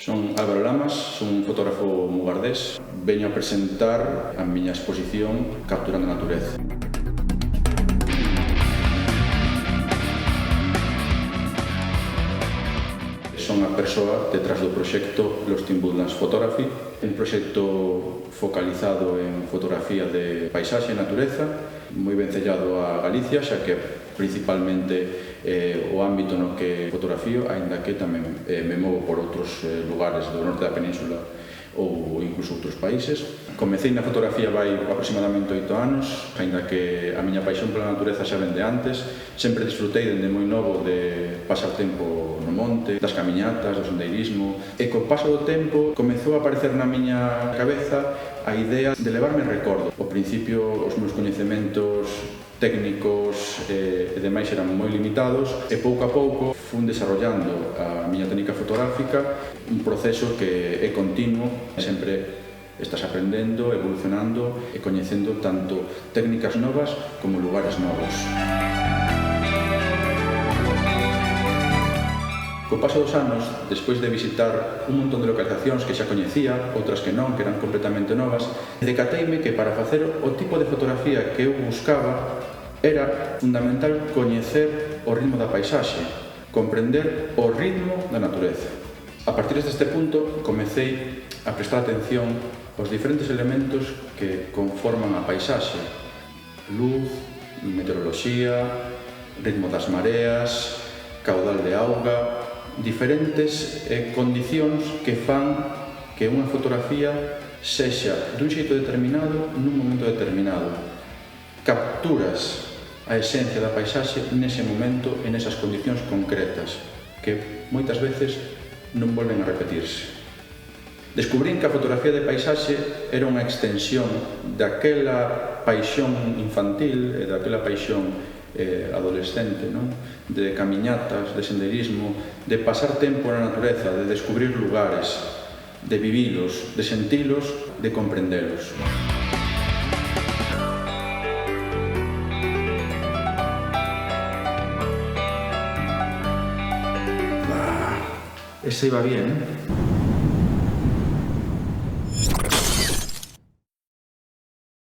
Son Álvaro Lamas, son un fotógrafo mugardés. Veño a presentar a miña exposición Capturando a Natureza. Son a persoa detrás do proxecto Lost in Woodlands Photography, un proxecto focalizado en fotografía de paisaxe e natureza, moi vencellado a Galicia, xa que principalmente o ámbito no que fotografío, aínda que tamén me movo por outros lugares do norte da península ou incluso outros países. Comecei na fotografía vai aproximadamente 8 anos, aínda que a miña paixón pola natureza xa vende antes. Sempre disfrutei dende moi novo de pasar tempo no monte, das camiñatas, do sendeirismo, e co paso do tempo comezou a aparecer na miña cabeza a idea de levarme recordo. Ao principio os meus coñecementos técnicos e demais eran moi limitados e pouco a pouco fun desarrollando a miña técnica fotográfica, un proceso que é continuo, sempre estás aprendendo, evolucionando e coñecendo tanto técnicas novas como lugares novos. Co paso dos anos, despois de visitar un montón de localizacións que xa coñecía, outras que non, que eran completamente novas, decateime que para facer o tipo de fotografía que eu buscaba era fundamental coñecer o ritmo da paisaxe, comprender o ritmo da natureza. A partir deste punto, comecei a prestar atención aos diferentes elementos que conforman a paisaxe: luz, meteoroloxía, ritmo das mareas, caudal de auga, diferentes condicións que fan que unha fotografía sexa dun xeito determinado nun momento determinado. Capturas a esencia da paisaxe nese momento e nesas condicións concretas que moitas veces non volven a repetirse. Descubrín que a fotografía de paisaxe era unha extensión daquela paixón infantil e daquela paixón adolescente, non? De camiñatas, de sendeirismo, de pasar tempo na natureza, de descubrir lugares, de vivilos, de sentilos, de comprendelos. Ese iba bien, ¿eh?